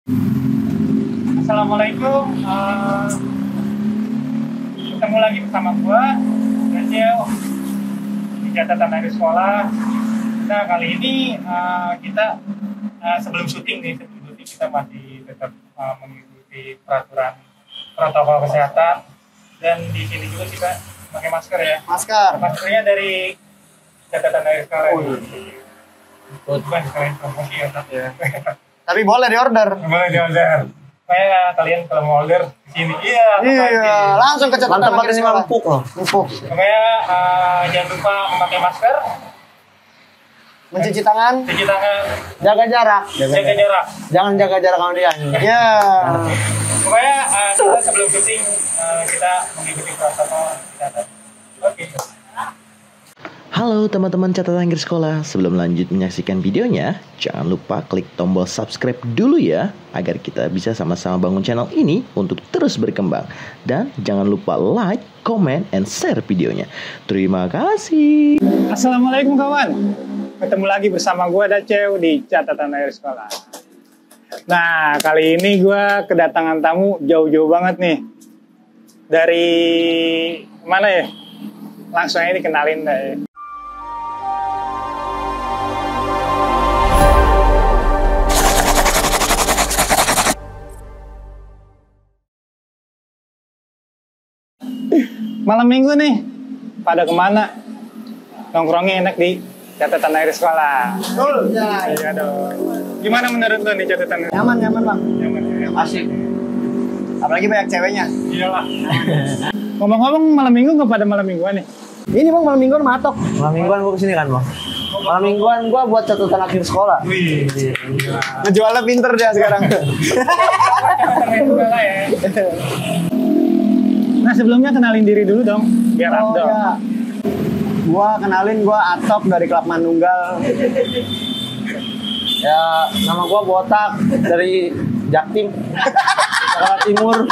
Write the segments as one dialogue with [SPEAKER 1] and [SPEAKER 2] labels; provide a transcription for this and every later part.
[SPEAKER 1] Assalamualaikum, ketemu lagi bersama gua Dacel di catatan dari sekolah. Nah kali ini kita sebelum syuting kita masih tetap mengikuti peraturan protokol kesehatan, dan di sini juga kita pakai masker ya. Maskernya dari catatan dari sekolah. Bukan sekalian promosi ya.
[SPEAKER 2] Tapi boleh diorder.
[SPEAKER 1] Kayak kalian kalau mau order di sini.
[SPEAKER 2] Iya, langsung ke catatan akhir sekolah. Empuk.
[SPEAKER 1] Makanya jangan lupa memakai masker,
[SPEAKER 2] Mencuci tangan,
[SPEAKER 3] Jaga jarak.
[SPEAKER 2] jangan jaga jarak sama dia. Iya.
[SPEAKER 1] Pokoknya kita sebelum syuting kita mengikuti protokol kesehatan. Oke.
[SPEAKER 4] Halo teman-teman catatan akhir sekolah, sebelum lanjut menyaksikan videonya, jangan lupa klik tombol subscribe dulu ya, agar kita bisa sama-sama bangun channel ini untuk terus berkembang. Dan jangan lupa like, comment, and share videonya. Terima kasih.
[SPEAKER 1] Assalamualaikum kawan. Ketemu lagi bersama gue Dacel di catatan akhir sekolah. Nah kali ini gue kedatangan tamu jauh-jauh banget nih. Dari mana ya? Langsung aja dikenalin deh. Malam minggu nih, pada kemana? Nongkrongnya enak di catatan akhir sekolah.
[SPEAKER 2] Betul.
[SPEAKER 1] Iya dong. Gimana menurut lo nih catatan?
[SPEAKER 2] Nyaman bang.
[SPEAKER 1] Nyaman ya.
[SPEAKER 2] Asik. Apalagi banyak ceweknya.
[SPEAKER 1] Iyalah. Ngomong-ngomong malam minggu nggak pada malam mingguan nih?
[SPEAKER 2] Ini bang malam mingguan matok.
[SPEAKER 3] Malam mingguan gue kesini kan bang. Malam mingguan gue buat catatan akhir sekolah.
[SPEAKER 1] Wih.
[SPEAKER 2] Ngejualnya pinter dia sekarang.
[SPEAKER 1] Catatan akhir sekolah ya. Nah sebelumnya kenalin diri dulu dong, biar Abdul.
[SPEAKER 2] Ya. Gua Atop dari Klub Manunggal.
[SPEAKER 3] Ya, nama gue Botak dari Jaktim, Jakarta Timur.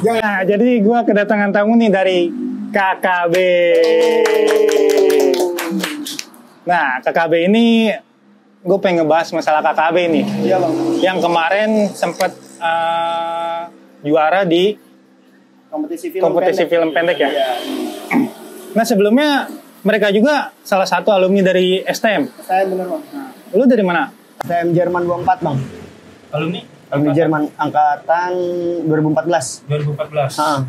[SPEAKER 1] Nah, jadi gue kedatangan tamu nih dari KKB. Nah, KKB ini gue pengen ngebahas masalah KKB nih.
[SPEAKER 2] Iya bang.
[SPEAKER 1] Yang kemarin sempat juara di kompetisi film pendek ya.
[SPEAKER 2] Iya.
[SPEAKER 1] Nah, sebelumnya mereka juga salah satu alumni dari STM.
[SPEAKER 2] Saya bener bang.
[SPEAKER 1] Lu dari mana?
[SPEAKER 2] STM Jerman 24 bang.
[SPEAKER 1] Alumni?
[SPEAKER 2] Alumni Jerman angkatan 2014.
[SPEAKER 1] 2014.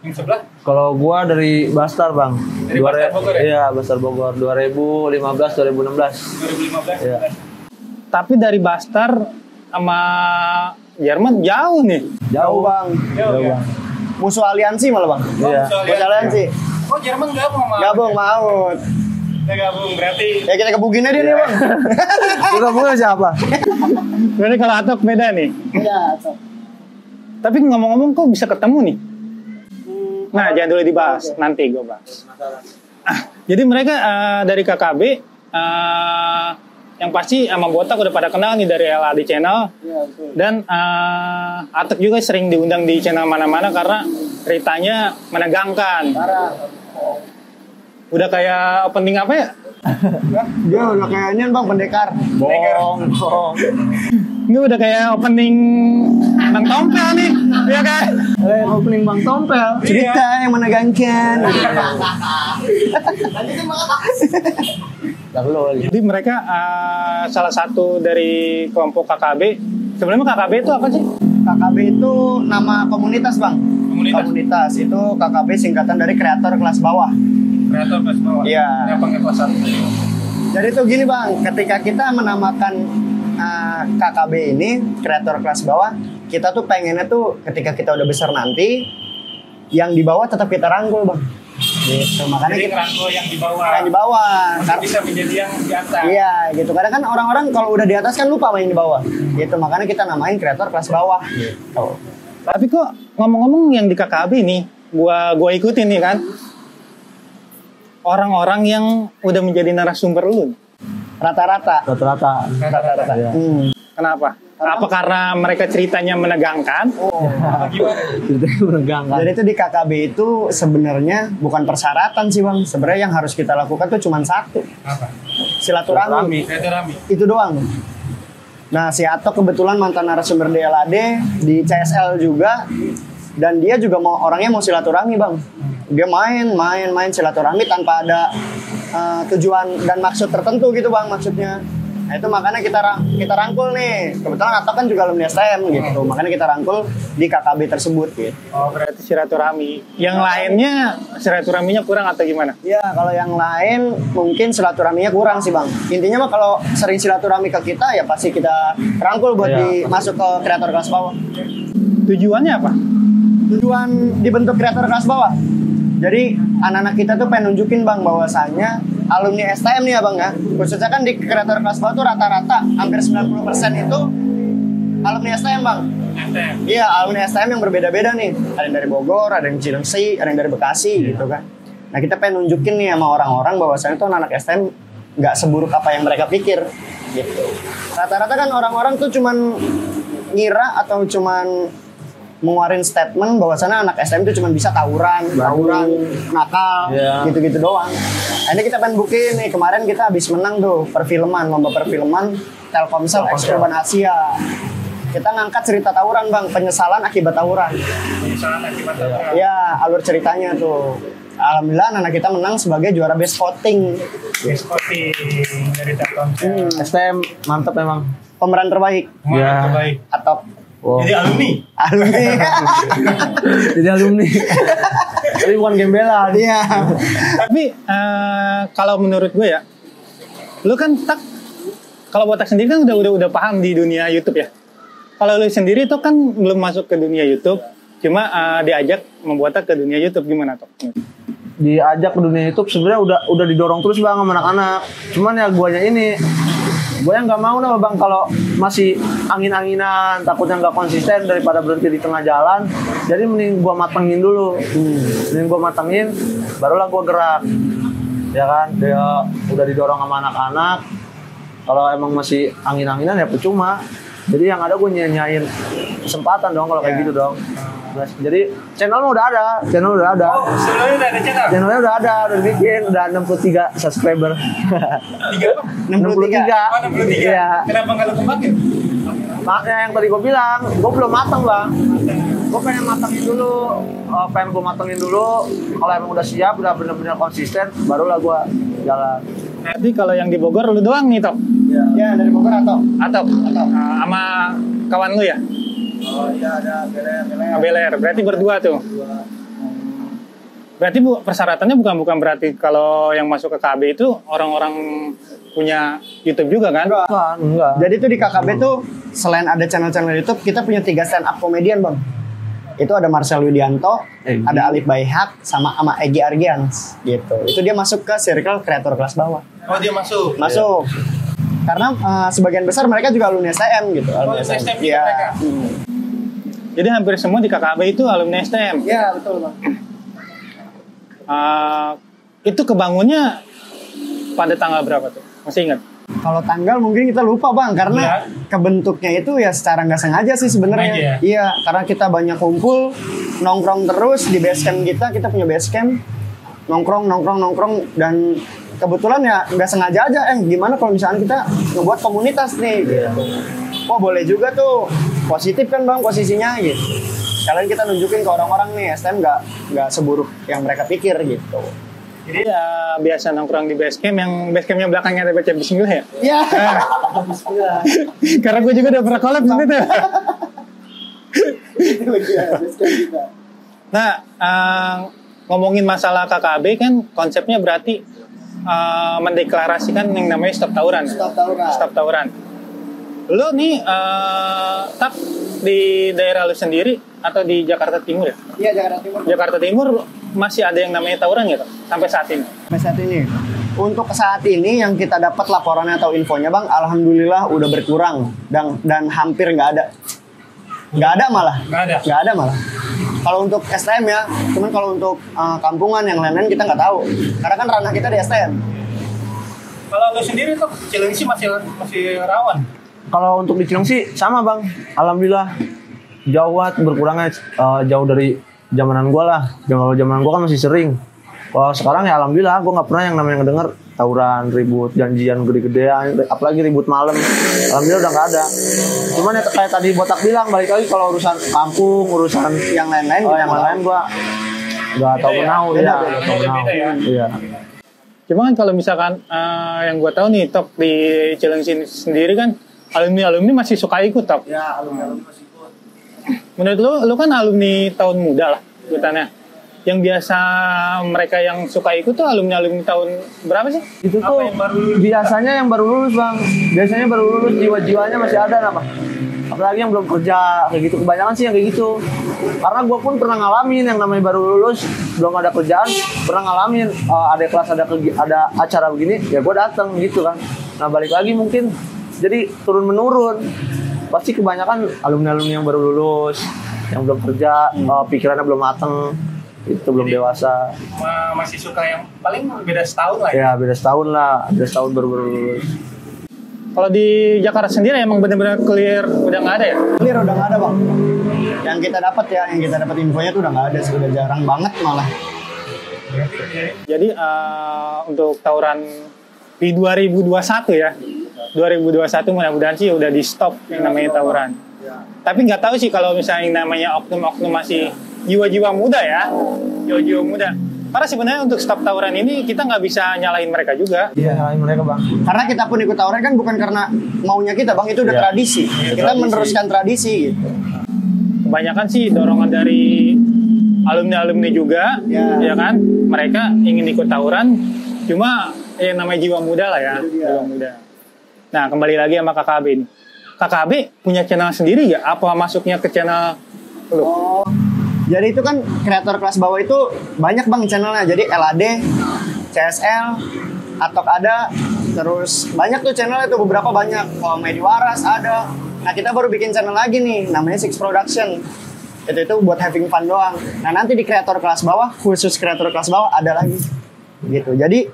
[SPEAKER 1] Yang sebelah?
[SPEAKER 3] Kalau gue dari Bastar bang.
[SPEAKER 1] Dari Bastar Bogor ya?
[SPEAKER 3] Iya, Bastar Bogor. 2015, 2016.
[SPEAKER 1] 2015.
[SPEAKER 3] Iya.
[SPEAKER 1] Tapi dari Bastar sama Jerman jauh nih.
[SPEAKER 2] Jauh bang.
[SPEAKER 1] Jauh ya?
[SPEAKER 2] Musuh aliansi malah bang.
[SPEAKER 3] Iya.
[SPEAKER 2] Musuh aliansi.
[SPEAKER 1] Oh, Jerman gabung sama.
[SPEAKER 2] Gabung maut.
[SPEAKER 1] Kita gabung berarti.
[SPEAKER 2] Ya kita kebugin aja nih bang.
[SPEAKER 3] Kita punya siapa?
[SPEAKER 1] Berarti kalau Atok beda nih.
[SPEAKER 2] Iya.
[SPEAKER 1] Tapi ngomong-ngomong kok bisa ketemu nih? Nah, jangan dulu dibahas. Nanti gue bahas. Jadi mereka dari KKB yang pasti sama Botak udah pada kenal nih dari LAD Channel.
[SPEAKER 2] Iya betul.
[SPEAKER 1] Dan Atok juga sering diundang di channel mana-mana karena ceritanya menegangkan.
[SPEAKER 2] Parah.
[SPEAKER 1] Udah kayak opening apa ya?
[SPEAKER 2] Dia udah kayaknya bang pendekar.
[SPEAKER 3] Bohong.
[SPEAKER 1] Ini udah kayak opening Bang Tompel nih, iya kan?
[SPEAKER 2] Opening Bang Tompel. Cerita yang menegangkan.
[SPEAKER 1] Jadi mereka salah satu dari kelompok KKB. Sebenarnya KKB itu apa sih?
[SPEAKER 2] KKB itu nama komunitas bang.
[SPEAKER 1] Komunitas.
[SPEAKER 2] Itu KKB singkatan dari kreator kelas bawah.
[SPEAKER 1] Kreator kelas bawah.
[SPEAKER 2] Iya.
[SPEAKER 1] Yang panggil kelas 1.
[SPEAKER 2] Jadi tuh gini bang, ketika kita menamakan KKB ini kreator kelas bawah, kita tuh pengennya tuh ketika kita udah besar nanti, yang di bawah tetap kita rangkul bang. Gitu. Makanya
[SPEAKER 1] Jadi
[SPEAKER 2] kita
[SPEAKER 1] rangkul yang di bawah.
[SPEAKER 2] yang di bawah.
[SPEAKER 1] Karena bisa menjadi yang di atas.
[SPEAKER 2] Iya, gitu. Kadang kan orang-orang kalau udah di atas kan lupa sama yang di bawah. Gitu. Makanya kita namain kreator kelas bawah. Gitu.
[SPEAKER 1] Tapi kok ngomong-ngomong yang di KKB nih, gua ikutin nih kan. Orang-orang yang udah menjadi narasumber lu.
[SPEAKER 2] Rata-rata.
[SPEAKER 3] Rata-rata.
[SPEAKER 2] Rata-rata.
[SPEAKER 3] Iya.
[SPEAKER 1] Kenapa? Apa karena mereka ceritanya menegangkan? Apa gimana?
[SPEAKER 3] Ceritanya menegangkan.
[SPEAKER 2] Jadi itu di KKB itu sebenarnya bukan persyaratan sih bang. Sebenarnya yang harus kita lakukan tuh cuma satu.
[SPEAKER 1] Apa?
[SPEAKER 2] Silaturahmi.
[SPEAKER 1] Silaturahmi.
[SPEAKER 2] Itu doang. Nah si Atok kebetulan mantan narasumber DLAD di CSL juga. Dan dia juga orangnya mau silaturahmi bang. Dia main silaturahmi tanpa ada tujuan dan maksud tertentu gitu bang maksudnya. Nah itu makanya kita rangkul nih. Kebetulan Atok kan juga alumni STM gitu. Makanya kita rangkul di KKB tersebut gitu.
[SPEAKER 1] Oh berarti silaturahmi. Yang lainnya silaturahminya kurang atau gimana?
[SPEAKER 2] Ya kalau yang lain mungkin silaturahminya kurang sih bang. Intinya mah kalau sering silaturahmi ke kita ya pasti kita rangkul buat masuk ke kreator kelas bawah.
[SPEAKER 1] Tujuannya apa?
[SPEAKER 2] Tujuan dibentuk kreator kelas bawah. Jadi anak-anak kita tuh pengen nunjukin bang bahwasannya alumni STM nih ya bang ya. Khususnya kan di kreator kelas bawah tuh rata-rata hampir 90% itu alumni STM bang.
[SPEAKER 1] STM.
[SPEAKER 2] Iya alumni STM yang berbeda-beda nih. Ada yang dari Bogor, ada yang Cilengsi, ada yang dari Bekasi gitu kan. Nah kita pengen nunjukin nih sama orang-orang bahwasannya tuh anak STM nggak seburuk apa yang mereka pikir gitu. Rata-rata kan orang-orang tuh cuman ngira atau cuman mengeluarin statement bahwasannya anak STM itu cuma bisa tawuran, nakal, gitu-gitu doang. Ini kita pengen buktiin nih, kemarin kita habis menang tuh perfilman, lomba perfilman Telkomsel Expo Ban Asia. Kita ngangkat cerita tawuran bang, penyesalan akibat tawuran.
[SPEAKER 1] Penyesalan akibat tawuran.
[SPEAKER 2] Ya, alur ceritanya tuh. Alhamdulillah anak kita menang sebagai juara best voting.
[SPEAKER 1] Best voting dari Telkomsel.
[SPEAKER 3] STM mantep emang.
[SPEAKER 2] Pemeran terbaik.
[SPEAKER 1] Pemeran terbaik.
[SPEAKER 2] Atau
[SPEAKER 3] Wow.
[SPEAKER 1] Jadi alumni.
[SPEAKER 3] Jadi alumni. Tapi bukan gembelan.
[SPEAKER 2] Iya.
[SPEAKER 1] Tapi kalau menurut gue ya, lu kan kalau Botak sendiri kan udah paham di dunia YouTube ya. Kalau lu sendiri tuh kan belum masuk ke dunia YouTube, cuma diajak membuat ke dunia YouTube gimana tuh?
[SPEAKER 3] Diajak ke dunia YouTube sebenarnya udah didorong terus bang sama anak-anak. Cuman ya guanya ini, gue yang nggak mau nih bang kalau masih angin-anginan, takutnya nggak konsisten daripada berhenti di tengah jalan. Jadi mending gue matengin dulu, barulah gue gerak. Ya kan, dia udah didorong sama anak-anak. Kalau emang masih angin-anginan ya percuma. Jadi yang ada gue nyanyain kesempatan dong kalau kayak gitu dong. Jadi channelnya udah ada.
[SPEAKER 1] Oh, sebelumnya udah ada channel?
[SPEAKER 3] Channelnya udah ada, udah dibikin, udah 63 subscriber.
[SPEAKER 2] 63.
[SPEAKER 1] Oh, 63.
[SPEAKER 3] Iya.
[SPEAKER 1] Kenapa nggak lu kembangin?
[SPEAKER 3] Makanya yang tadi gue bilang, gue belum matang bang. Gue pengen matangin dulu, kalau emang udah siap, udah bener-bener konsisten, barulah gue jalan.
[SPEAKER 1] Nanti kalau yang di Bogor lu doang nih Tok?
[SPEAKER 2] Ya dari Bogor atau
[SPEAKER 1] sama kawan lu ya?
[SPEAKER 2] Oh iya ada
[SPEAKER 1] Beler. Berarti berdua tuh. Berarti persyaratannya bukan berarti kalau yang masuk ke KB itu orang-orang punya YouTube juga kan?
[SPEAKER 3] Enggak.
[SPEAKER 2] Jadi tuh di KKB tuh selain ada channel-channel YouTube, kita punya 3 stand up komedian bang. Itu ada Marcel Widianto, ada Alif Baihak, sama Egy Argians gitu. Itu dia masuk ke circle kreator kelas bawah.
[SPEAKER 1] Oh dia masuk?
[SPEAKER 2] Masuk. Karena sebagian besar mereka juga alumni STM gitu.
[SPEAKER 1] Alumni STM juga
[SPEAKER 2] ya.
[SPEAKER 1] mereka? Jadi hampir semua di KKB itu alumni STM?
[SPEAKER 2] Iya betul bang.
[SPEAKER 1] Itu kebangunnya pada tanggal berapa tuh? Masih ingat?
[SPEAKER 2] Kalau tanggal mungkin kita lupa bang, karena kebentuknya itu ya secara nggak sengaja sih sebenarnya. Iya, karena kita banyak kumpul, nongkrong terus di basecamp kita punya basecamp, nongkrong dan kebetulan ya nggak sengaja aja. Gimana kalau misalnya kita ngebuat komunitas nih? Gitu. Wah boleh juga tuh, positif kan bang posisinya gitu. Kalian kita nunjukin ke orang-orang nih, STM nggak seburuk yang mereka pikir gitu.
[SPEAKER 1] Jadi biasa nongkrong di basecamp, yang basecampnya belakangnya ada baca bismillah ya?
[SPEAKER 2] Iya.
[SPEAKER 1] Bismillah. Karena gue juga udah pernah collab gitu. Nah, ngomongin masalah KKB kan konsepnya berarti mendeklarasikan yang namanya stop tawuran. Stop tawuran. Lu nih tak di daerah lu sendiri atau di Jakarta Timur ya?
[SPEAKER 2] Iya Jakarta Timur.
[SPEAKER 1] Jakarta Timur masih ada yang namanya tawuran gitu sampai saat ini?
[SPEAKER 2] Sampai saat ini. Untuk saat ini yang kita dapat laporannya atau infonya bang, alhamdulillah udah berkurang dan hampir nggak ada. Nggak ada malah. Kalau untuk STM ya, cuman kalau untuk kampungan yang lain-lain kita nggak tahu. Karena kan ranah kita di STM.
[SPEAKER 1] Kalau lu sendiri tuh Cilengsi masih rawan?
[SPEAKER 3] Kalau untuk di Cilengsi sama bang, alhamdulillah jauh banget berkurangnya, jauh dari zamanan gue lah. Kalau zamanan gue kan masih sering. Kalau sekarang ya alhamdulillah gue nggak pernah yang namanya ngedenger tawuran, ribut, janjian gede-gedean, apalagi ribut malam. Alhamdulillah udah nggak ada. Cuman ya kayak tadi Botak bilang, balik lagi kalau urusan kampung, urusan
[SPEAKER 2] yang lain-lain
[SPEAKER 3] yang lain gue nggak tahu menau ya. Iya.
[SPEAKER 1] Cuma kan kalau misalkan yang gue tahu nih Tok, di Cilengsi sendiri kan alumni masih suka ikut Tok.
[SPEAKER 2] Ya, alumni masih ikut.
[SPEAKER 1] Menurut lu kan alumni tahun muda lah ikutannya. Yang biasa mereka yang suka ikut tuh alumni tahun berapa sih?
[SPEAKER 3] Itu tuh biasanya yang baru lulus bang. Biasanya baru lulus, jiwa-jiwanya masih ada apa? Apalagi yang belum kerja kayak gitu. Kebanyakan sih yang kayak gitu. Karena gue pun pernah ngalamin yang namanya baru lulus, belum ada kerjaan, pernah ngalamin ada kelas, ada acara begini, ya gue datang gitu kan. Nah balik lagi mungkin jadi turun menurun. Pasti kebanyakan alumni yang baru lulus, yang belum kerja, pikirannya belum mateng. Itu belum dewasa.
[SPEAKER 1] Masih suka yang paling beda setahun lah ya?
[SPEAKER 3] Ya beda setahun lah, beda setahun baru lulus.
[SPEAKER 1] Kalau di Jakarta sendiri emang benar-benar clear udah nggak ada ya?
[SPEAKER 2] Clear udah nggak ada bang. Yang kita dapat infonya tuh udah nggak ada, sudah jarang banget malah.
[SPEAKER 1] Jadi untuk tawuran di 2021 ya, 2021 mudah-mudahan sih udah di stop yang namanya tawuran. Tapi nggak tahu sih kalau misalnya namanya oknum-oknum masih jiwa-jiwa muda ya, jiwa-jiwa muda. Karena sebenarnya untuk stop tawuran ini kita nggak bisa nyalahin mereka juga.
[SPEAKER 3] Iya, nyalahin mereka bang.
[SPEAKER 2] Karena kita pun ikut tawuran kan bukan karena maunya kita bang, itu udah tradisi. Kita meneruskan tradisi gitu.
[SPEAKER 1] Kebanyakan sih dorongan dari alumni juga, ya kan? Mereka ingin ikut tawuran, cuma yang namanya jiwa muda lah ya, jiwa muda. Nah kembali lagi sama KKB nih. KKB punya channel sendiri nggak? Apa masuknya ke channel lu?
[SPEAKER 2] Oh, jadi itu kan kreator kelas bawah itu banyak bang channelnya. Jadi LAD, CSL, Atok ada, terus banyak tuh channelnya tuh, beberapa banyak. Kalau Medi Waras ada. Nah kita baru bikin channel lagi nih, namanya Six Production. Itu buat having fun doang. Nah nanti di kreator kelas bawah, khusus kreator kelas bawah ada lagi. Gitu. Jadi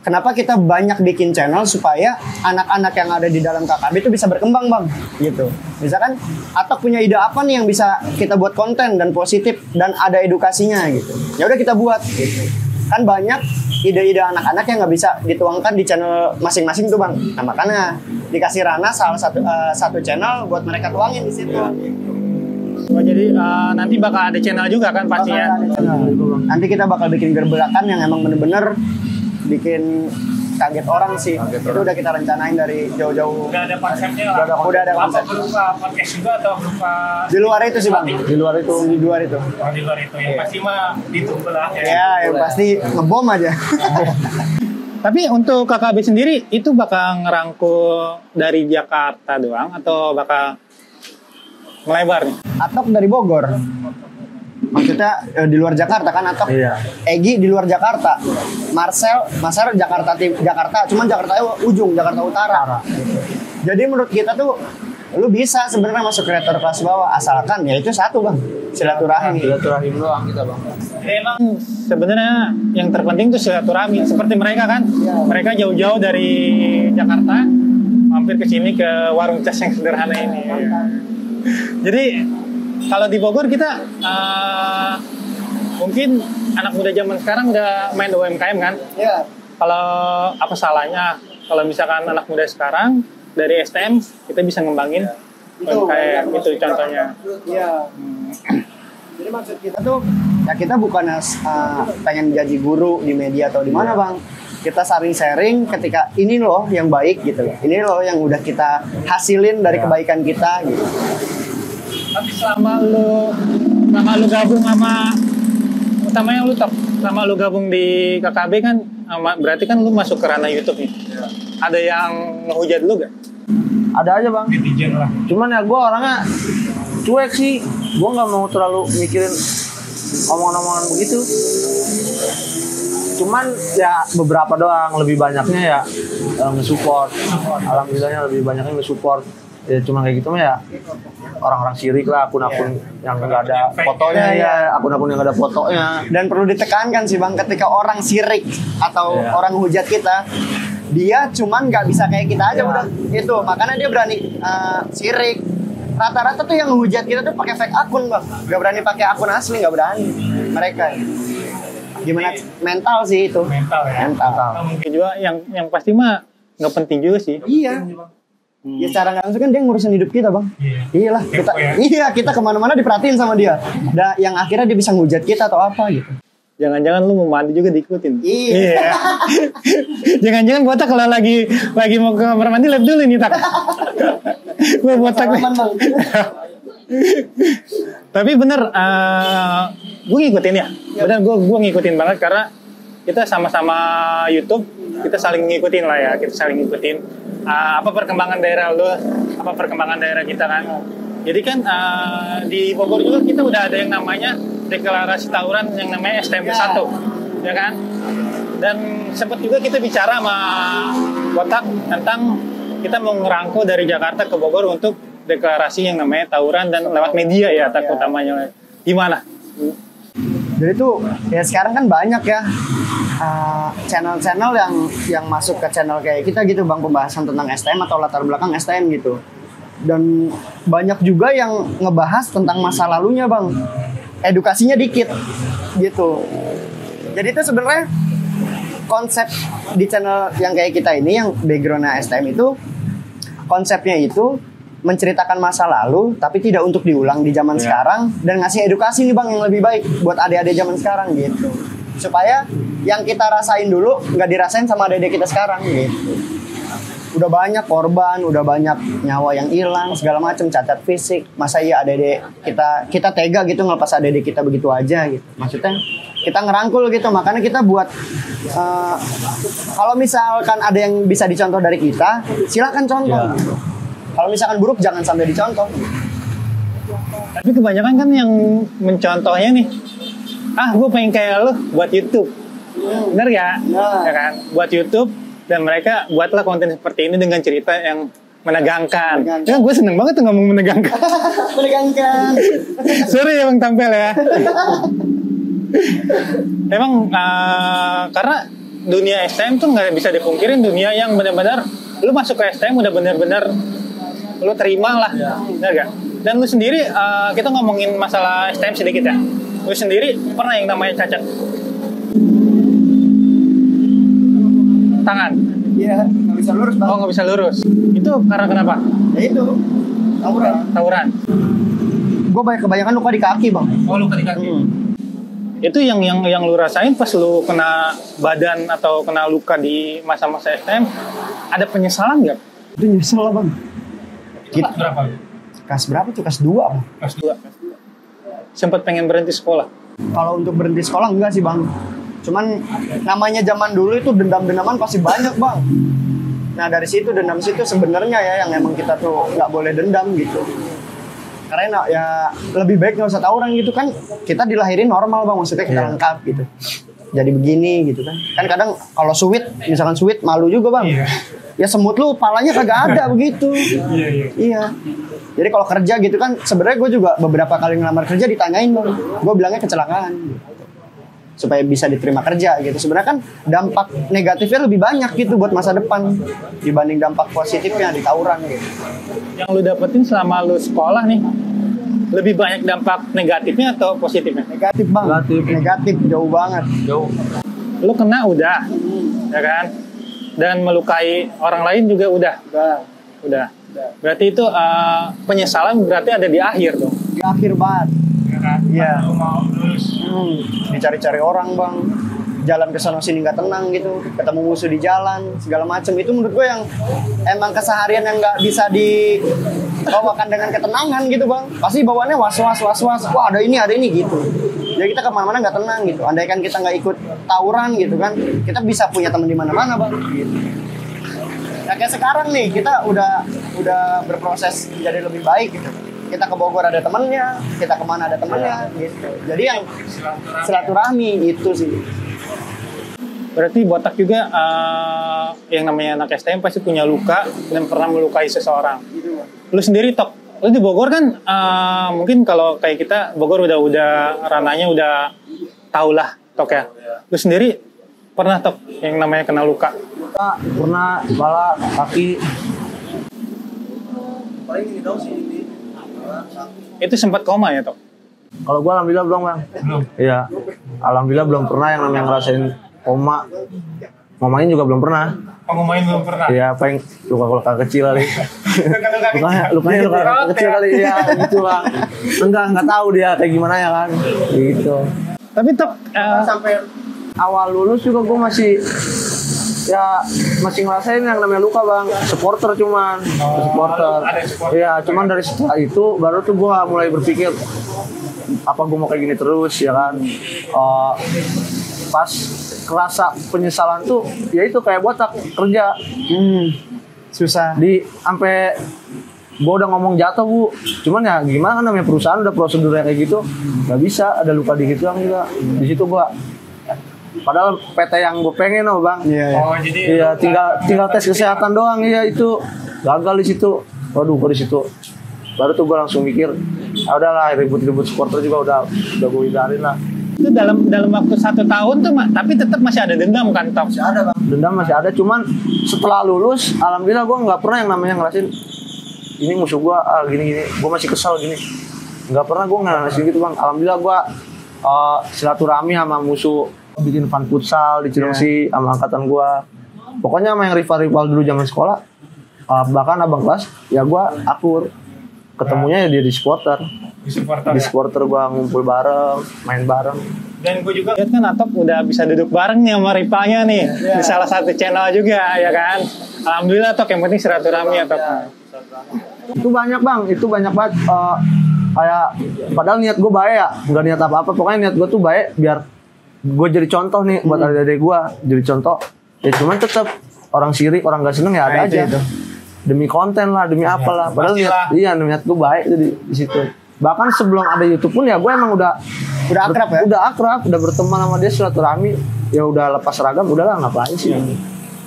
[SPEAKER 2] kenapa kita banyak bikin channel supaya anak-anak yang ada di dalam KKB itu bisa berkembang bang, gitu. Misalkan Atok punya ide apa nih yang bisa kita buat konten dan positif dan ada edukasinya gitu. Ya udah kita buat gitu. Kan banyak ide-ide anak-anak yang nggak bisa dituangkan di channel masing-masing tuh bang. Nah makanya dikasih Rana salah satu channel buat mereka tuangin di situ.
[SPEAKER 1] Oh, jadi nanti bakal ada channel juga kan pastinya.
[SPEAKER 2] Nanti kita bakal bikin gerbelakan yang emang bener-bener bikin kaget orang sih. Itu udah kita rencanain dari jauh-jauh.
[SPEAKER 1] Udah ada konsepnya lah.
[SPEAKER 2] Udah ada konsep.
[SPEAKER 1] Apa berupa podcast juga atau berupa?
[SPEAKER 2] Di luar itu sih bang. Di luar itu.
[SPEAKER 1] Oh, di luar itu yang pasti mah ditunggu lah ya.
[SPEAKER 2] Ya, yang pasti ngebom aja.
[SPEAKER 1] Tapi untuk KKB sendiri itu bakal ngerangkul dari Jakarta doang atau bakal melebar nih?
[SPEAKER 2] Atok dari Bogor. Maksudnya di luar Jakarta kan Atok.
[SPEAKER 3] Iya.
[SPEAKER 2] Egi di luar Jakarta. Marcel Jakarta, cuman Jakarta ujung, Jakarta Utara. Jadi menurut kita tuh lu bisa sebenarnya masuk kreator kelas bawah asalkan ya itu satu bang, silaturahmi.
[SPEAKER 3] Silaturahim doang kita bang.
[SPEAKER 1] Jadi emang sebenarnya yang terpenting tuh silaturahmi. Seperti mereka kan, mereka jauh-jauh dari Jakarta mampir ke sini ke warung cas yang sederhana ini. Jadi kalau di Bogor kita mungkin anak muda zaman sekarang udah main UMKM kan?
[SPEAKER 2] Iya.
[SPEAKER 1] Kalau apa salahnya kalau misalkan anak muda sekarang dari STM kita bisa ngembangin UMKM itu contohnya.
[SPEAKER 2] Iya. Jadi maksud kita tuh ya kita bukan pengen gaji guru di media atau di mana bang. Kita sharing ketika ini loh yang baik gitu. Ini loh yang udah kita hasilin dari kebaikan kita gitu.
[SPEAKER 1] Tapi selama lu gabung sama utamanya selama lu gabung di KKB kan berarti kan lu masuk ke ranah YouTube nih. Ada yang ngehujat lu gak?
[SPEAKER 3] Ada aja bang.
[SPEAKER 1] Netizen lah.
[SPEAKER 3] Cuman ya gue orangnya cuek sih. Gue nggak mau terlalu mikirin omongan-omongan begitu. Cuman ya beberapa doang. Lebih banyaknya ya nge-support. Alhamdulillahnya lebih banyaknya nge-support. Ya cuma kayak gitu mah ya orang-orang sirik lah, akun-akun yang nggak ada fotonya ya, akun-akun yang nggak ada fotonya.
[SPEAKER 2] Dan perlu ditekankan sih bang, ketika orang sirik atau orang hujat kita, Dia cuman nggak bisa kayak kita aja udah gitu. Makanya dia berani sirik. Rata-rata tuh yang ngehujat kita tuh pakai fake akun bang, nggak berani pakai akun asli, nggak berani mereka. Gimana mental sih itu?
[SPEAKER 1] Mental ya.
[SPEAKER 2] Mental.
[SPEAKER 1] Nah, mungkin juga yang pasti mah nggak penting juga sih.
[SPEAKER 2] Iya. Ya cara nggak langsung kan dia ngurusin hidup kita bang.
[SPEAKER 1] Iya.
[SPEAKER 2] Iyalah kita,
[SPEAKER 1] Kepo ya.
[SPEAKER 2] iya kita kemana-mana diperhatiin sama dia. Yang akhirnya dia bisa ngehujat kita atau apa gitu.
[SPEAKER 5] Jangan-jangan lu mau mandi juga diikutin.
[SPEAKER 2] Iya.
[SPEAKER 5] Jangan-jangan botak kalau lagi mau ke kamar mandi lihat dulu nih tak. Gua botak nih.
[SPEAKER 2] Salaman, bang.
[SPEAKER 5] Tapi bener, gue ngikutin ya. Bener gue ngikutin banget karena kita sama-sama YouTube, kita saling ngikutin lah ya. Kita saling ngikutin apa perkembangan daerah lu, apa perkembangan daerah kita kan. Jadi kan di Bogor juga kita udah ada yang namanya deklarasi tawuran yang namanya STMP 1, ya kan? Dan sempat juga kita bicara sama Botak tentang kita mau ngerangkul dari Jakarta ke Bogor untuk deklarasi yang namanya tawuran dan lewat media ya, utamanya. Gimana?
[SPEAKER 2] Jadi tuh ya sekarang kan banyak ya channel-channel yang masuk ke channel kayak kita gitu bang, pembahasan tentang STM atau latar belakang STM gitu. Dan banyak juga yang ngebahas tentang masa lalunya bang, edukasinya dikit gitu. Jadi itu sebenarnya konsep di channel yang kayak kita ini yang backgroundnya STM itu, konsepnya itu menceritakan masa lalu tapi tidak untuk diulang di zaman sekarang, dan ngasih edukasi nih bang yang lebih baik buat adik-adik zaman sekarang gitu, supaya yang kita rasain dulu nggak dirasain sama adik-adik kita sekarang gitu. Udah banyak korban, udah banyak nyawa yang hilang segala macam, cacat fisik. Masa iya adik-adik kita tega gitu ngelepas adik-adik kita begitu aja gitu. Maksudnya kita ngerangkul gitu, makanya kita buat kalau misalkan ada yang bisa dicontoh dari kita, silakan contoh. Kalau misalkan buruk jangan sampai dicontoh.
[SPEAKER 5] Tapi kebanyakan kan yang mencontohnya nih, gue pengen kayak lo buat YouTube, bener ya? Ya kan, buat YouTube, dan mereka buatlah konten seperti ini dengan cerita yang menegangkan. Ya, gue seneng banget tuh ngomong menegangkan.
[SPEAKER 2] Menegangkan.
[SPEAKER 5] Sorry ya bang tampil ya. Emang karena dunia STM tuh nggak bisa dipungkirin dunia yang benar-benar lu masuk ke STM udah benar-benar lu terima lah, benar gak? Dan lu sendiri, kita ngomongin masalah STM sedikit ya. Lu sendiri pernah yang namanya cacat tangan?
[SPEAKER 2] Iya, nggak bisa lurus bang.
[SPEAKER 5] Oh, nggak bisa lurus. Itu karena kenapa?
[SPEAKER 2] Ya itu tawuran. Gue kebanyakan luka di kaki bang.
[SPEAKER 1] Oh, luka di kaki.
[SPEAKER 5] Itu yang lu rasain pas lu kena badan atau kena luka di masa-masa STM, ada penyesalan nggak?
[SPEAKER 2] Itu nyesel lah bang.
[SPEAKER 1] Kelas berapa?
[SPEAKER 2] Kelas berapa tuh? Kelas 2 bang.
[SPEAKER 5] Kelas 2. Sempat pengen berhenti sekolah.
[SPEAKER 2] Kalau untuk berhenti sekolah enggak sih bang. Cuman namanya zaman dulu itu dendam-dendaman pasti banyak bang. Nah dari situ dendam situ sebenarnya ya yang emang kita tuh nggak boleh dendam gitu. Karena ya lebih baik nggak usah tawuran gitu kan. Kita dilahirin normal bang, maksudnya kita lengkap gitu. Jadi begini gitu kan. Kan kadang kalau misalkan sweet malu juga bang.
[SPEAKER 1] Iya.
[SPEAKER 2] Ya semut lu palanya kagak ada begitu. Iya. Jadi kalau kerja gitu kan sebenarnya gue juga beberapa kali ngelamar kerja ditanyain bang. Gue bilangnya kecelakaan gitu. Supaya bisa diterima kerja gitu. Sebenarnya kan dampak negatifnya lebih banyak gitu buat masa depan dibanding dampak positifnya di tawuran gitu.
[SPEAKER 5] Yang lu dapetin selama lu sekolah nih, lebih banyak dampak negatifnya atau positifnya?
[SPEAKER 2] Negatif bang. Negatif jauh banget.
[SPEAKER 3] Jauh.
[SPEAKER 5] Lu kena udah, ya kan? Dan melukai orang lain juga udah. Berarti itu penyesalan berarti ada di akhir tuh.
[SPEAKER 2] Di akhir banget.
[SPEAKER 1] Ya kan?
[SPEAKER 2] Iya.
[SPEAKER 1] Lu mau lulus.
[SPEAKER 2] Dicari-cari orang bang, jalan ke sana sini nggak tenang gitu, ketemu musuh di jalan segala macam. Itu menurut gue yang emang keseharian yang nggak bisa dibawakan dengan ketenangan gitu bang. Pasti bawaannya was-was, wah ada ini gitu. Jadi kita kemana-mana nggak tenang gitu. Andaikan kita nggak ikut tawuran gitu kan, kita bisa punya teman di mana-mana bang. Gitu. Nah kayak sekarang nih kita udah berproses jadi lebih baik gitu. Kita ke Bogor ada temennya, kita kemana ada temennya gitu. Jadi yang silaturahmi itu sih.
[SPEAKER 5] Berarti Botak juga yang namanya anak STM pasti punya luka dan pernah melukai seseorang. Lu sendiri Tok, lu di Bogor kan mungkin kalau kayak kita Bogor udah rananya udah tau lah Tok ya. Lu sendiri pernah Tok yang namanya kena luka?
[SPEAKER 3] Pernah kepala, kaki. Paling ini dong sih ini.
[SPEAKER 5] Itu sempat koma ya Tok?
[SPEAKER 3] Kalau gua alhamdulillah belum bang.
[SPEAKER 1] Belum.
[SPEAKER 3] Iya, alhamdulillah belum pernah yang namanya ngerasain koma. Ngomongin juga belum pernah.
[SPEAKER 1] Pengumuman belum pernah.
[SPEAKER 3] Iya, paling luka kecil kali. lukanya luka kecil kali ya gitu bang. Enggak tahu dia kayak gimana ya kan. Gitu.
[SPEAKER 5] Tapi Tok,
[SPEAKER 3] Sampai awal lulus juga gue masih ngerasain yang namanya luka bang, supporter cuman, supporter.
[SPEAKER 1] ada supporter.
[SPEAKER 3] Iya, cuman dari setelah itu baru tuh gue mulai berpikir apa gue mau kayak gini terus ya kan. Pas kerasa penyesalan tuh, ya itu kayak botak kerja.
[SPEAKER 2] Susah.
[SPEAKER 3] Sampai gue udah ngomong jatuh bu, cuman ya gimana kan namanya perusahaan udah prosedurnya kayak gitu, nggak bisa ada luka dikit doang juga. Di situ gue padahal PT yang gue pengen loh bang.
[SPEAKER 2] Iya.
[SPEAKER 1] Oh, jadi
[SPEAKER 3] Iya, tinggal tes kesehatan doang. Iya, itu gagal di situ. Waduh, gue di situ baru tuh gue langsung mikir, udahlah ribut-ribut supporter juga udah gue hindarin lah.
[SPEAKER 5] itu dalam waktu 1 tahun tuh, tapi tetap masih ada dendam kan Tok?
[SPEAKER 3] Masih ada bang, dendam masih ada. Cuman setelah lulus, alhamdulillah gue nggak pernah yang namanya ngerasin ini musuh gue gini-gini. Gue masih kesal gini. Nggak pernah gue ngerasin gitu bang. Alhamdulillah gue silaturahmi sama musuh, bikin fun futsal di Cilengsi sama angkatan gue. Pokoknya sama yang rival dulu zaman sekolah, bahkan abang kelas, ya gue akur. Ketemunya ya dia di supporter. Di supporter gue ngumpul bareng, main bareng.
[SPEAKER 1] Dan gue juga
[SPEAKER 5] Lihat kan Atok udah bisa duduk bareng nih sama rivalnya nih di salah satu channel juga ya kan. Alhamdulillah Tok, yang penting silaturahmi ya Tok.
[SPEAKER 3] Itu banyak bang, itu banyak banget. Kayak padahal niat gue baik ya, nggak niat apa-apa. Pokoknya niat gue tuh baik biar gue jadi contoh nih buat adik-adik gue, jadi contoh. Ya cuman tetap orang sirik, orang gak seneng ya ada aja.
[SPEAKER 2] Itu.
[SPEAKER 3] Demi konten lah, demi apalah. Padahal niat gue baik itu di situ. Bahkan sebelum ada YouTube pun ya gue emang udah
[SPEAKER 2] akrab ya?
[SPEAKER 3] Udah akrab, udah berteman sama dia silaturahmi. Ya udah lepas seragam, udahlah ngapain sih.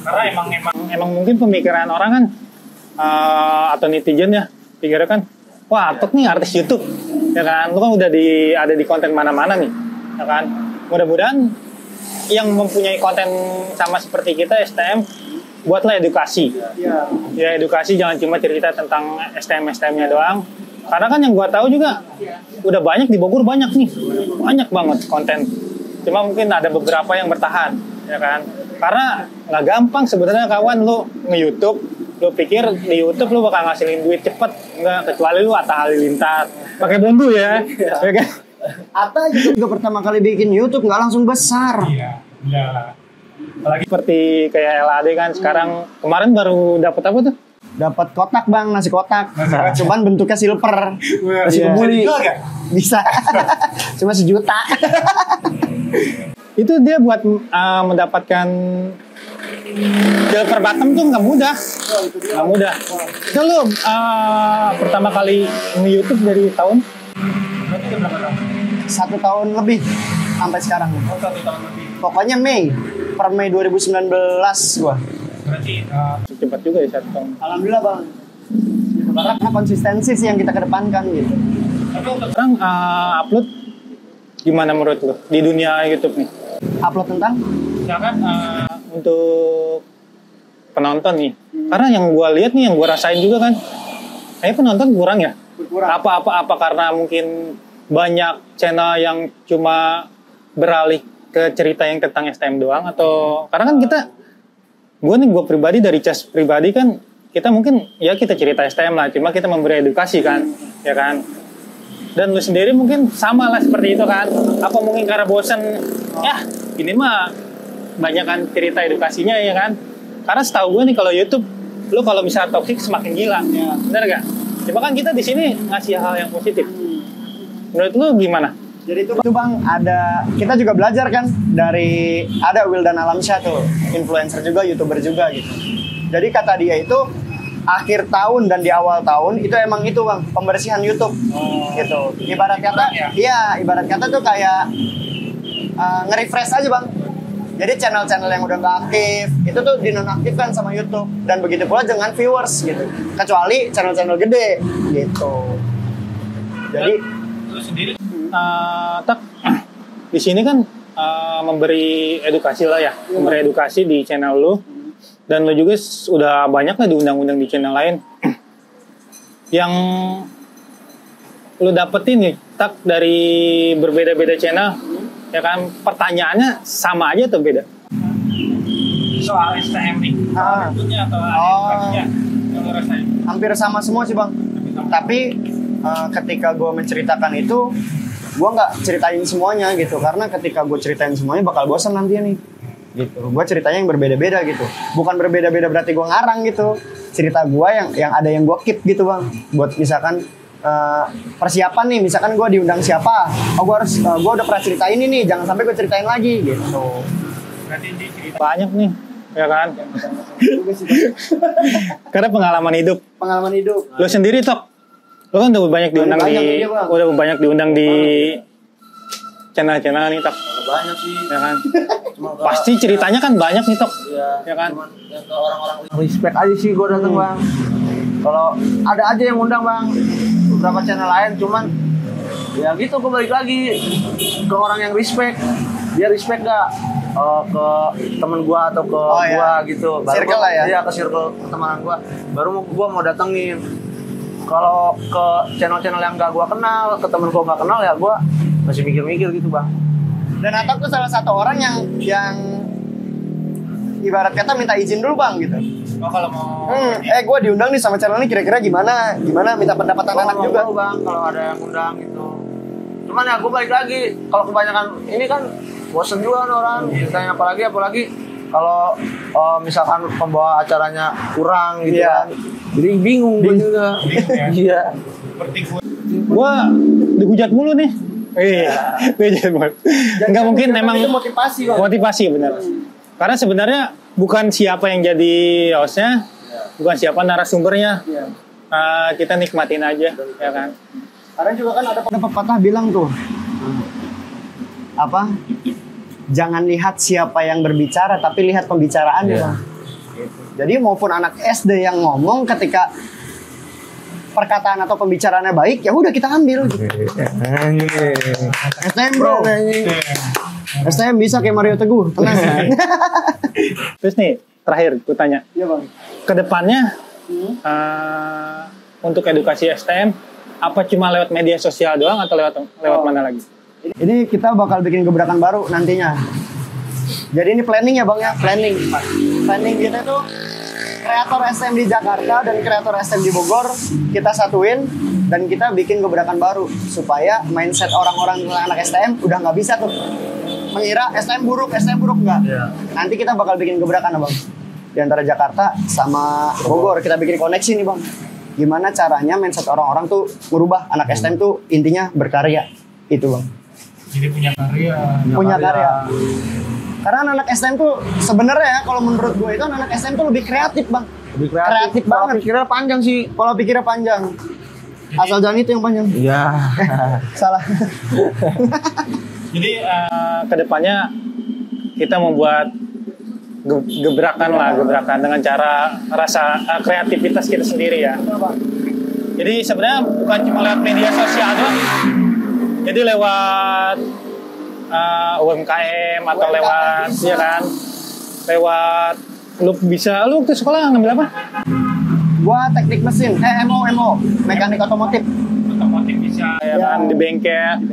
[SPEAKER 1] karena
[SPEAKER 5] Emang mungkin pemikiran orang kan atau netizen ya pikirnya kan, wah Atok nih artis YouTube ya kan, lu kan udah ada di konten mana-mana nih ya kan. Mudah-mudahan yang mempunyai konten sama seperti kita STM, buatlah edukasi. Ya edukasi, jangan cuma cerita tentang STM-nya doang. Karena kan yang gua tahu juga udah banyak di Bogor, banyak banget konten. Cuma mungkin ada beberapa yang bertahan, ya kan? Karena nggak gampang sebenarnya kawan lu nge-YouTube. Lu pikir di YouTube lu bakal ngasilin duit cepet, nggak, kecuali lu Atta Halilintar pakai bumbu ya, ya kan?
[SPEAKER 2] Atta juga pertama kali bikin YouTube nggak langsung besar.
[SPEAKER 1] iya, udah. Apalagi
[SPEAKER 5] Seperti kayak LAD kan sekarang, kemarin baru dapat apa tuh?
[SPEAKER 2] Dapat kotak bang, nasi kotak. Cuman bentuknya silver. Nasi
[SPEAKER 5] Iya.
[SPEAKER 2] kebuli.
[SPEAKER 1] Jual nggak?
[SPEAKER 2] Bisa. Cuma 1 juta.
[SPEAKER 5] Itu dia buat mendapatkan silver bottom tuh nggak mudah. Nggak mudah. Itu lu pertama kali nge-YouTube dari tahun?
[SPEAKER 1] berarti udah berapa tahun?
[SPEAKER 2] 1 tahun lebih sampai sekarang.
[SPEAKER 1] Oh, 1 tahun lebih.
[SPEAKER 2] Pokoknya per Mei 2019 gua.
[SPEAKER 1] Berarti
[SPEAKER 5] Cepat juga ya 1 tahun.
[SPEAKER 2] Alhamdulillah bang. Karena konsistensi sih yang kita kedepankan gitu.
[SPEAKER 1] tapi untuk
[SPEAKER 5] Sekarang upload gimana menurut lu di dunia YouTube nih?
[SPEAKER 2] Upload tentang
[SPEAKER 1] misalkan
[SPEAKER 5] Untuk penonton nih. Karena yang gua lihat nih, yang gua rasain juga kan, kayaknya penonton kurang ya. Apa karena mungkin banyak channel yang cuma beralih ke cerita yang tentang STM doang, atau karena kan gue pribadi dari cas pribadi kan, kita mungkin ya kita cerita STM lah, cuma kita memberi edukasi kan, ya kan. Dan lu sendiri mungkin sama lah seperti itu kan. Apa mungkin karena bosan, ya ini mah banyak kan cerita edukasinya ya kan. Karena setahu gue nih kalau YouTube, lu kalau misalnya toksik semakin gila, bener gak? Cuma kan kita di sini ngasih hal yang positif. Menurut lu gimana?
[SPEAKER 2] Jadi itu bang, kita juga belajar kan dari ada Wildan Alamsyah tuh, influencer juga, YouTuber juga gitu. Jadi kata dia itu akhir tahun dan di awal tahun itu emang itu bang, pembersihan YouTube gitu. Ibarat kata tuh kayak nge-refresh aja bang. Jadi channel-channel yang udah nggak aktif itu tuh dinonaktifkan sama YouTube, dan begitu pula dengan viewers gitu. Kecuali channel-channel gede gitu. Jadi
[SPEAKER 1] lu sendiri
[SPEAKER 5] Tak di sini kan memberi edukasi lah ya, memberi edukasi di channel lu, dan lu juga udah banyak lah diundang-undang di channel lain. Yang lu dapetin nih tak dari berbeda-beda channel, ya kan, pertanyaannya sama aja atau beda?
[SPEAKER 1] Soal STM nih, bentuknya atau edukasinya yang lu rasain?
[SPEAKER 2] Hampir sama semua sih bang. Tapi ketika gue menceritakan itu, gue nggak ceritain semuanya gitu, karena ketika gue ceritain semuanya bakal bosan nanti nih gitu. Gue ceritanya yang berbeda-beda gitu, bukan berbeda-beda berarti gue ngarang gitu. Cerita gue yang ada yang gue keep gitu bang, buat misalkan persiapan nih, misalkan gue diundang siapa, gue udah pernah ceritain ini nih, jangan sampai gue ceritain lagi gitu.
[SPEAKER 1] Berarti cerita
[SPEAKER 5] Banyak nih, ya kan? Karena pengalaman hidup. Lu sendiri Tok, lu kan udah banyak diundang di channel-channel nih Tok.
[SPEAKER 3] Banyak sih.
[SPEAKER 5] Ya kan? Pasti ceritanya kan banyak nih Tok. Ya kan?
[SPEAKER 3] Yang ke orang-orang respect aja sih gue dateng bang. Kalau ada aja yang undang bang, beberapa channel lain, cuman ya gitu gue balik lagi ke orang yang respect. Dia respect gak ke temen gue atau ke gue gitu. Baru
[SPEAKER 2] Circle lah ya?
[SPEAKER 3] Iya, ke circle pertemanan gue. Baru gue mau datengin. Kalau ke channel-channel yang gak gue kenal, ke temen gue gak kenal, ya gue masih mikir-mikir gitu bang.
[SPEAKER 2] Dan Atok tuh salah satu orang yang ibarat kata minta izin dulu bang gitu.
[SPEAKER 1] oh kalau mau
[SPEAKER 2] Gue diundang nih sama channel ini, kira-kira gimana minta pendapat anak-anak juga.
[SPEAKER 3] Mau bang, kalau ada yang undang gitu. Cuman ya gue balik lagi, kalau kebanyakan ini kan bosen juga kan orang. Ditanya apalagi kalau misalkan pembawa acaranya kurang gitu kan. Jadi bingung gue juga. Iya.
[SPEAKER 1] seperti gue
[SPEAKER 5] Gue dihujat mulu nih. Iya, dihujat mulu. Nggak mungkin emang
[SPEAKER 2] itu motivasi bang.
[SPEAKER 5] motivasi benar. Karena sebenarnya bukan siapa yang jadi hostnya, bukan siapa narasumbernya. Kita nikmatin aja, ya kan.
[SPEAKER 2] Karena juga kan ada pepatah bilang tuh, apa? Jangan lihat siapa yang berbicara, tapi lihat pembicaraannya bang. Jadi maupun anak SD yang ngomong, ketika perkataan atau pembicaraannya baik, ya udah kita ambil. Gitu. STM bro, STM bisa kayak Mario Teguh, tenang.
[SPEAKER 5] Terus nih, terakhir gue tanya.
[SPEAKER 2] Iya bang.
[SPEAKER 5] Kedepannya untuk edukasi STM, apa cuma lewat media sosial doang atau lewat mana lagi?
[SPEAKER 2] Ini kita bakal bikin gebrakan baru nantinya. Jadi ini planning ya bang ya, planning kita tuh kreator STM di Jakarta dan kreator STM di Bogor kita satuin, dan kita bikin gebrakan baru supaya mindset orang-orang anak STM udah nggak bisa tuh mengira STM buruk nggak. Nanti kita bakal bikin gebrakan bang di antara Jakarta sama Bogor. Kita bikin koneksi nih bang, gimana caranya mindset orang-orang tuh merubah anak STM tuh intinya berkarya itu bang.
[SPEAKER 1] jadi
[SPEAKER 2] Punya karya. Karena anak STM tuh sebenarnya kalau menurut gue itu anak STM tuh lebih kreatif bang.
[SPEAKER 3] Lebih kreatif
[SPEAKER 2] banget.
[SPEAKER 3] Pola pikirnya panjang sih.
[SPEAKER 2] Pola pikirnya panjang. Asal jangan itu yang panjang.
[SPEAKER 3] Iya.
[SPEAKER 2] Salah.
[SPEAKER 5] Jadi kedepannya kita membuat gebrakan dengan cara rasa kreativitas kita sendiri ya. Jadi sebenarnya bukan cuma lewat media sosial doang. Jadi lewat UMKM atau lewat ya kan, lewat lu waktu sekolah ngambil apa?
[SPEAKER 2] Gua teknik mesin, MO, mekanik otomotif
[SPEAKER 1] bisa
[SPEAKER 5] Ya kan, di bengkel.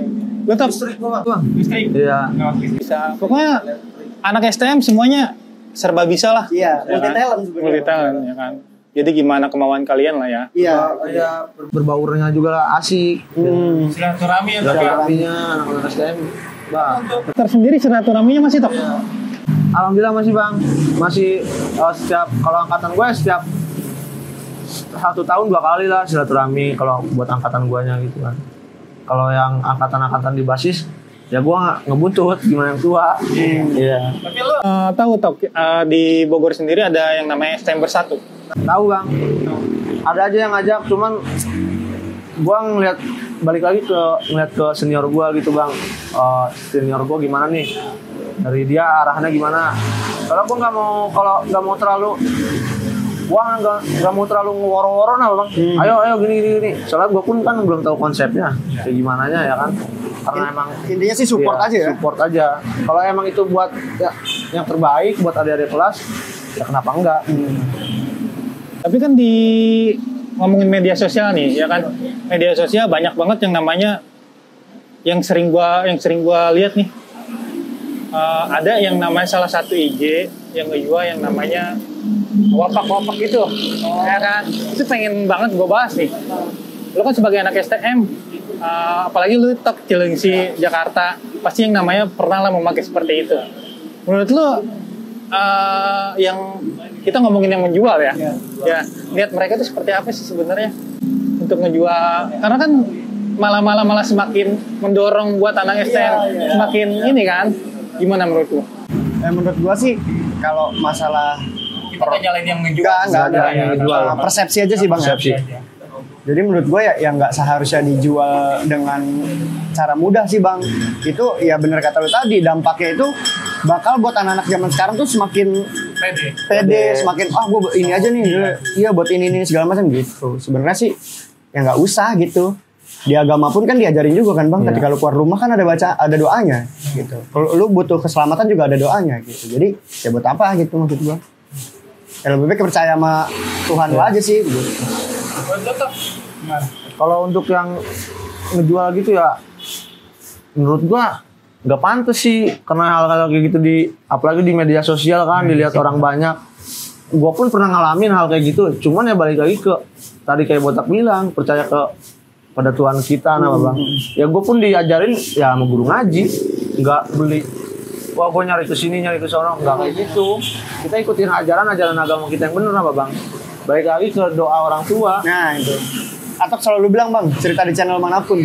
[SPEAKER 5] Lu tau
[SPEAKER 1] listrik
[SPEAKER 3] Iya.
[SPEAKER 1] lewat listrik.
[SPEAKER 5] bisa. Pokoknya anak STM semuanya serba bisa lah.
[SPEAKER 2] Iya,
[SPEAKER 5] Ya
[SPEAKER 2] multi
[SPEAKER 5] kan?
[SPEAKER 2] talent sebenarnya.
[SPEAKER 5] Multi talent ya kan. Jadi gimana kemauan kalian lah ya.
[SPEAKER 2] Iya.
[SPEAKER 3] Berbaurnya juga lah asik.
[SPEAKER 1] Silaturahmi ya
[SPEAKER 3] Silaturahminya anak-anak STM. Bang.
[SPEAKER 5] Tersendiri silaturahminya masih Tok?
[SPEAKER 3] Alhamdulillah masih bang. Masih setiap, kalau angkatan gue setiap 1 tahun 2 kali lah silaturahmi kalau buat angkatan guanya gitu kan. Kalau yang angkatan-angkatan di basis, ya gue ngebuntut gimana yang tua. Iya.
[SPEAKER 1] tapi lu
[SPEAKER 5] Tahu Tok, di Bogor sendiri ada yang namanya STM Bersatu.
[SPEAKER 3] Tahu bang. Ada aja yang ngajak, cuman gue balik lagi ngeliat ke senior gue gitu bang. Senior gue gimana nih? Dari dia arahnya gimana? Kalau gue nggak mau terlalu Gua nggak mau terlalu ngeworo-woro nah bang. Ayo gini. Soalnya gua pun kan belum tahu konsepnya kayak gimana ya kan. Karena emang
[SPEAKER 2] intinya sih support
[SPEAKER 3] iya,
[SPEAKER 2] aja ya.
[SPEAKER 3] Support aja. Kalau emang itu buat ya, yang terbaik buat adik-adik kelas, ya kenapa enggak?
[SPEAKER 5] Tapi kan di ngomongin media sosial nih, ya kan, media sosial banyak banget yang namanya yang sering gua lihat nih. Ada yang namanya salah satu IG yang ngejual yang namanya wapak gitu, ya kan? Itu pengen banget gue bahas nih. Lo kan sebagai anak STM, apalagi lu top Cilengsi Jakarta, pasti yang namanya pernah lah memakai seperti itu. Menurut lo, yang kita ngomongin yang menjual ya, lihat mereka itu seperti apa sih sebenarnya untuk ngejual? Karena kan malah semakin mendorong buat anak STM semakin ini kan. Gimana menurut lu?
[SPEAKER 2] Menurut gua sih kalau masalah
[SPEAKER 1] Kita nggak nyalain yang menjual.
[SPEAKER 2] nggak ada
[SPEAKER 3] yang ngejual.
[SPEAKER 2] persepsi aja sih bang.
[SPEAKER 3] Persepsi.
[SPEAKER 2] Jadi menurut gue ya nggak seharusnya dijual dengan cara mudah sih bang. Itu ya bener kata lu tadi, dampaknya itu bakal buat anak-anak zaman sekarang tuh semakin pede, semakin gue ini aja nih, iya buat ini segala macam gitu. Sebenarnya sih ya nggak usah gitu. Di agama pun kan diajarin juga kan bang, ketika lu keluar rumah kan ada doanya gitu. Kalau lu butuh keselamatan juga ada doanya gitu. Jadi ya buat apa gitu maksud gue. Ya lebih baik percaya sama Tuhan lu aja sih gitu.
[SPEAKER 3] Kalau untuk yang ngejual gitu ya, menurut gua nggak pantas sih, karena hal-hal kayak gitu apalagi di media sosial kan dilihat orang banyak. Gua pun pernah ngalamin hal kayak gitu, cuman ya balik lagi ke tadi kayak Botak bilang, percaya pada Tuhan kita nama bang. Ya gue pun diajarin ya sama guru ngaji, nggak beli. Wah gue nyari ke sini nyari ke sono, nggak kayak gitu. Kita ikutin ajaran agama kita yang benar apa bang. Balik lagi ke doa orang tua.
[SPEAKER 2] Nah itu. Atau selalu bilang bang, cerita di channel manapun,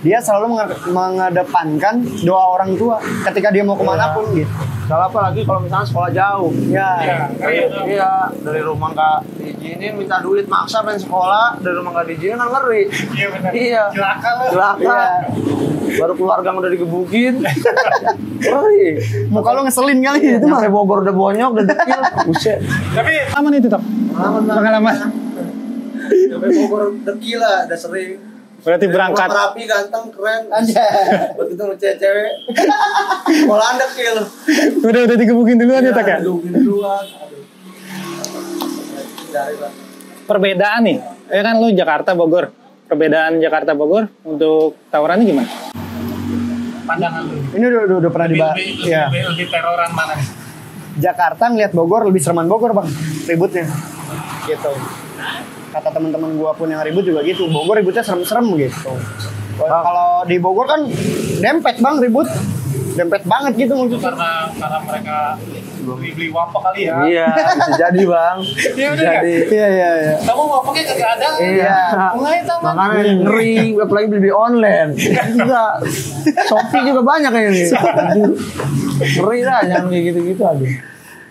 [SPEAKER 2] dia selalu mengedepankan doa orang tua ketika dia mau kemanapun gitu.
[SPEAKER 3] Kalau apalagi kalau misalnya sekolah jauh.
[SPEAKER 2] Ya.
[SPEAKER 3] Iya, dari rumah nggak diizinin minta duit maksa pengen sekolah, dari rumah nggak diizinin kan ngeri.
[SPEAKER 1] Iya benar.
[SPEAKER 3] Iya.
[SPEAKER 1] Celaka lo.
[SPEAKER 3] Celaka.
[SPEAKER 2] Iya.
[SPEAKER 3] Baru keluarga udah digebukin. Ngeri.
[SPEAKER 2] Muka lu ngeselin kali itu mah.
[SPEAKER 3] Sampai Bogor udah bonyok, udah dekil. Buset.
[SPEAKER 1] Tapi
[SPEAKER 5] Aman itu tak? Pengalaman.
[SPEAKER 3] Sampai Bogor dekil lah, udah sering.
[SPEAKER 5] Berarti berangkat.
[SPEAKER 3] Rapi, ganteng, keren.
[SPEAKER 2] Anjay.
[SPEAKER 3] Buat itu cewek. Sekolah dekil.
[SPEAKER 5] Udah digebukin duluan ya tak ya?
[SPEAKER 3] Digebukin duluan.
[SPEAKER 5] Perbedaan nih, ya kan lu Jakarta Bogor. Perbedaan Jakarta Bogor untuk tawurannya gimana?
[SPEAKER 1] pandangan lu.
[SPEAKER 2] Ini udah pernah dibahas. Ya.
[SPEAKER 1] Lebih teroran mana nih?
[SPEAKER 2] Jakarta ngeliat Bogor lebih sereman Bogor bang, ributnya. Gitu. Kata teman-teman gua pun yang ribut juga gitu. Bogor ributnya serem-serem gitu. Kalau di Bogor kan dempet bang ribut, dempet banget gitu
[SPEAKER 1] Itu
[SPEAKER 2] maksudnya.
[SPEAKER 1] karena mereka beli wapak kali ya.
[SPEAKER 3] Iya, bisa jadi bang.
[SPEAKER 1] Iya udah ya.
[SPEAKER 3] Jadi.
[SPEAKER 2] Iya.
[SPEAKER 1] Kamu wapaknya kagak ada.
[SPEAKER 3] Iya.
[SPEAKER 1] Mulai taman.
[SPEAKER 3] Makanya ngeri, apalagi beli online. Juga Shopee juga banyak ini. Ngeri lah, jangan kayak gitu-gitu aja.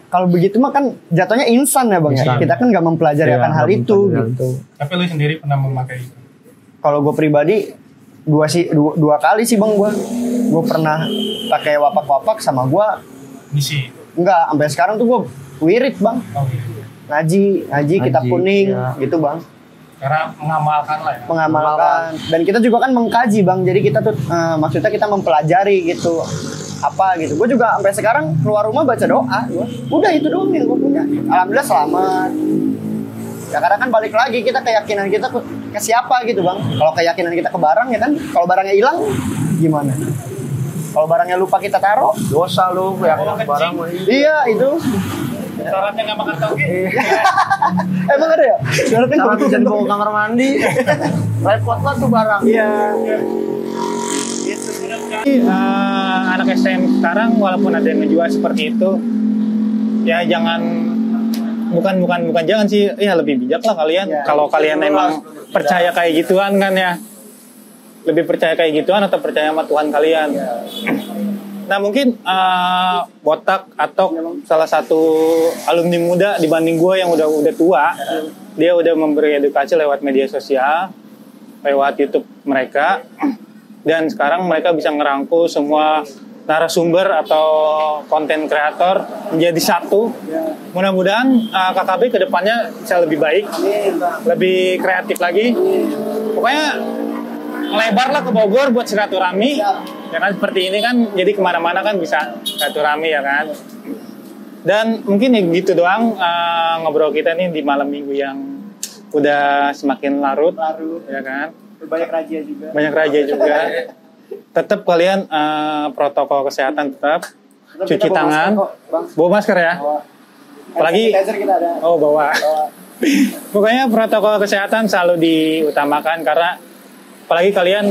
[SPEAKER 2] Kalau begitu mah kan jatuhnya instan ya bang ya.
[SPEAKER 3] Instan.
[SPEAKER 2] Kita kan nggak mempelajari akan hal itu gitu.
[SPEAKER 1] Tapi lu sendiri pernah memakai itu?
[SPEAKER 2] Kalau gue pribadi dua kali sih bang gue pernah pakai wapak-wapak sama gue
[SPEAKER 1] Misi.
[SPEAKER 2] enggak sampai sekarang tuh gue wirid bang
[SPEAKER 1] Oh gitu.
[SPEAKER 2] ngaji kitab kuning
[SPEAKER 3] iya.
[SPEAKER 2] gitu bang
[SPEAKER 1] Karena mengamalkan lah ya.
[SPEAKER 2] mengamalkan dan kita juga kan mengkaji bang jadi kita tuh maksudnya kita mempelajari gitu apa gitu gue juga sampai sekarang keluar rumah baca doa udah itu doang yang gue punya alhamdulillah selamat ya karena kan balik lagi kita keyakinan kita ke siapa gitu bang kalau keyakinan kita ke barang ya kan kalau barangnya hilang gimana kalau barangnya lupa kita taruh
[SPEAKER 3] Dosa lu, ya barang.
[SPEAKER 2] iya itu
[SPEAKER 1] Syaratnya nggak makan tauge.
[SPEAKER 2] emang ada ya syaratnya
[SPEAKER 3] Jangan
[SPEAKER 2] nggak
[SPEAKER 3] bisa
[SPEAKER 2] boleh
[SPEAKER 3] dibawa ke kamar mandi. Repot banget tuh barang.
[SPEAKER 2] iya
[SPEAKER 5] Anak STM sekarang walaupun ada yang ngejual seperti itu, ya jangan bukan jangan sih, ya lebih bijak lah kalian.
[SPEAKER 2] Ya,
[SPEAKER 5] kalau kalian emang percaya kayak gituan kan ya, lebih percaya kayak gituan atau percaya sama Tuhan kalian. Nah mungkin Botak atau salah satu alumni muda dibanding gue yang udah tua, dia udah memberi edukasi lewat media sosial, lewat YouTube mereka, dan sekarang mereka bisa ngerangkul semua narasumber atau konten kreator menjadi satu. Mudah-mudahan KKB kedepannya bisa lebih baik, lebih kreatif lagi. Pokoknya lebarlah ke Bogor buat silaturahmi. Ya kan seperti ini kan, jadi kemana-mana kan bisa silaturahmi ya kan. Dan mungkin ya gitu doang ngobrol kita nih di malam minggu yang udah semakin larut, ya kan.
[SPEAKER 2] Banyak raja juga.
[SPEAKER 5] Banyak raja juga. Tetap kalian protokol kesehatan tetap cuci tangan, bawa masker ya. Apalagi
[SPEAKER 2] kita ada.
[SPEAKER 5] oh bawa. Pokoknya protokol kesehatan selalu diutamakan karena apalagi kalian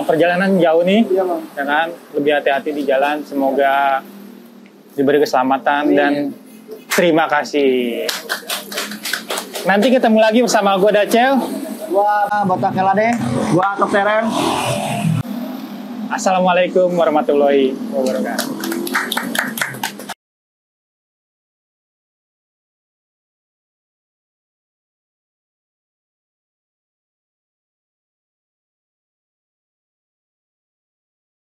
[SPEAKER 5] perjalanan jauh nih, ya kan, lebih hati-hati di jalan. Semoga diberi keselamatan dan terima kasih. Nanti ketemu lagi bersama gue Dacel.
[SPEAKER 2] Gua Botak Elade, gua Tok Teren.
[SPEAKER 5] Assalamualaikum warahmatullahi wabarakatuh.